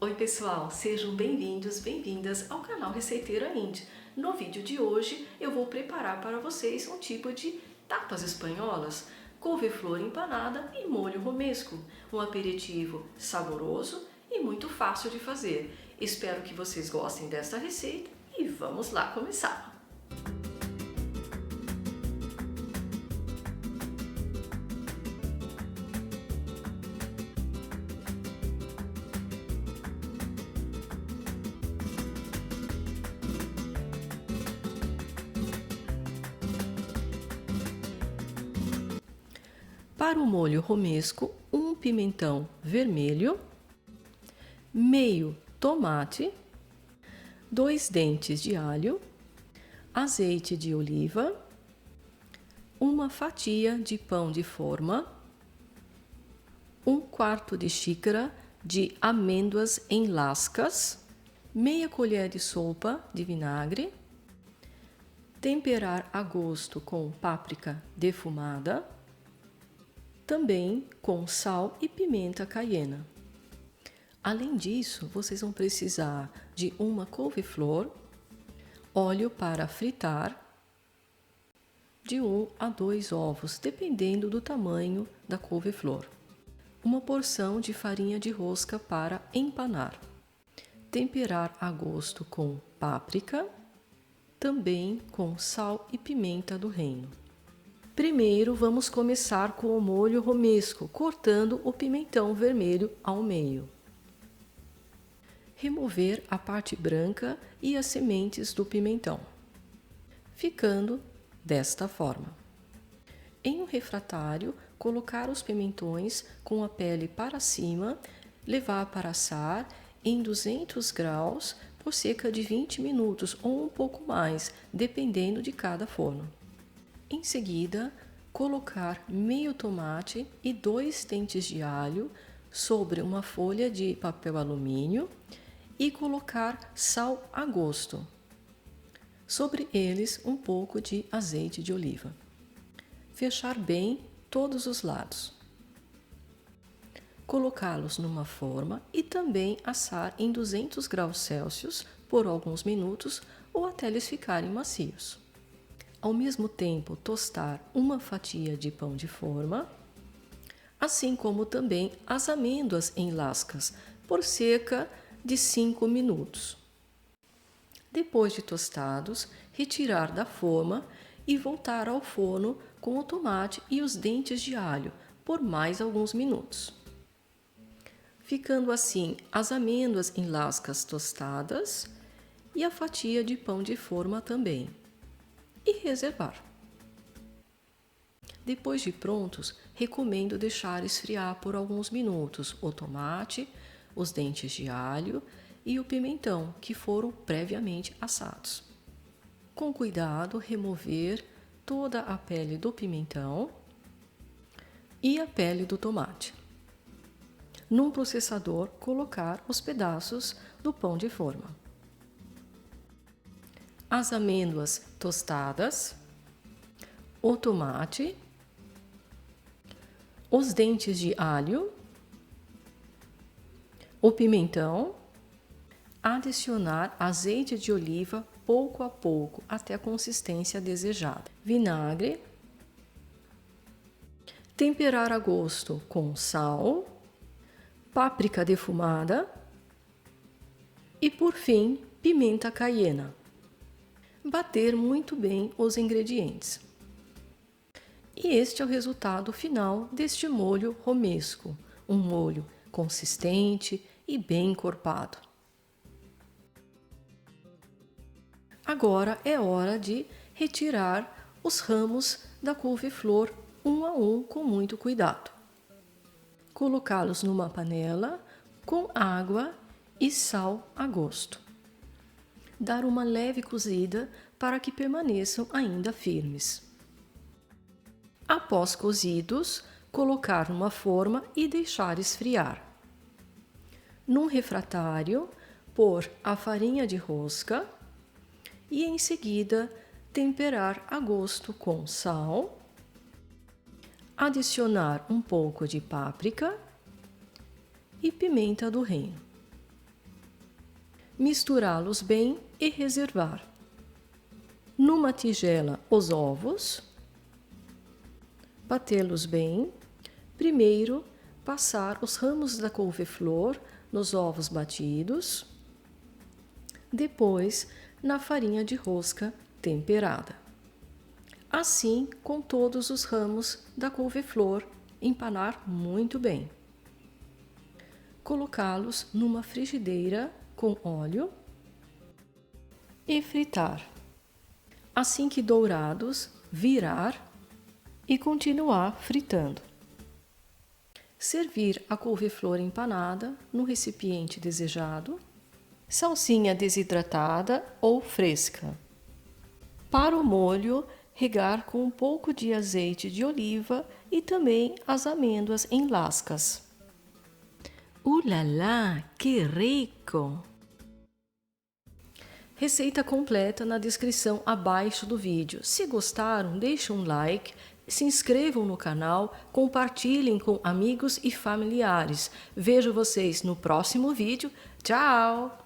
Oi pessoal, sejam bem-vindos, bem-vindas ao canal Receiteira Indy. No vídeo de hoje eu vou preparar para vocês um tipo de tapas espanholas, couve-flor empanada e molho romesco, um aperitivo saboroso e muito fácil de fazer. Espero que vocês gostem desta receita e vamos lá começar! Para o molho romesco, um pimentão vermelho, meio tomate, 2 dentes de alho, azeite de oliva, uma fatia de pão de forma, 1/4 de xícara de amêndoas em lascas, meia colher de sopa de vinagre, temperar a gosto com páprica defumada, também com sal e pimenta caiena. Além disso, vocês vão precisar de uma couve-flor, óleo para fritar, de 1 a 2 ovos, dependendo do tamanho da couve-flor, uma porção de farinha de rosca para empanar, temperar a gosto com páprica, também com sal e pimenta do reino. Primeiro, vamos começar com o molho romesco, cortando o pimentão vermelho ao meio. Remover a parte branca e as sementes do pimentão, ficando desta forma. Em um refratário, colocar os pimentões com a pele para cima, levar para assar em 200 graus por cerca de 20 minutos ou um pouco mais, dependendo de cada forno. Em seguida, colocar meio tomate e 2 dentes de alho sobre uma folha de papel alumínio e colocar sal a gosto. Sobre eles, um pouco de azeite de oliva. Fechar bem todos os lados. Colocá-los numa forma e também assar em 200 graus Celsius por alguns minutos ou até eles ficarem macios. Ao mesmo tempo, tostar uma fatia de pão de forma, assim como também as amêndoas em lascas, por cerca de 5 minutos. Depois de tostados, retirar da forma e voltar ao forno com o tomate e os dentes de alho por mais alguns minutos. Ficando assim as amêndoas em lascas tostadas e a fatia de pão de forma também. E reservar. Depois de prontos, recomendo deixar esfriar por alguns minutos o tomate, os dentes de alho e o pimentão que foram previamente assados. Com cuidado, remover toda a pele do pimentão e a pele do tomate. Num processador, colocar os pedaços do pão de forma. As amêndoas tostadas, o tomate, os dentes de alho, o pimentão, adicionar azeite de oliva pouco a pouco até a consistência desejada, vinagre, temperar a gosto com sal, páprica defumada e, por fim, pimenta caiena. Bater muito bem os ingredientes. E este é o resultado final deste molho romesco, um molho consistente e bem encorpado. Agora é hora de retirar os ramos da couve-flor um a um com muito cuidado. Colocá-los numa panela com água e sal a gosto. Dar uma leve cozida para que permaneçam ainda firmes. Após cozidos, colocar numa forma e deixar esfriar. Num refratário, pôr a farinha de rosca e em seguida temperar a gosto com sal, adicionar um pouco de páprica e pimenta do reino. misturá-los bem e reservar. Numa tigela, os ovos, batê-los bem. Primeiro, passar os ramos da couve-flor nos ovos batidos. Depois, na farinha de rosca temperada. Assim, com todos os ramos da couve-flor, empanar muito bem. Colocá-los numa frigideira com óleo e fritar. Assim que dourados, virar e continuar fritando. Servir a couve-flor empanada no recipiente desejado. Salsinha desidratada ou fresca. Para o molho, regar com um pouco de azeite de oliva e também as amêndoas em lascas. ¡La la! ¡Qué rico! Receita completa na descrição abaixo do vídeo. Se gostaram, deixem um like, se inscrevam no canal, compartilhem com amigos e familiares. Vejo vocês no próximo vídeo. Tchau!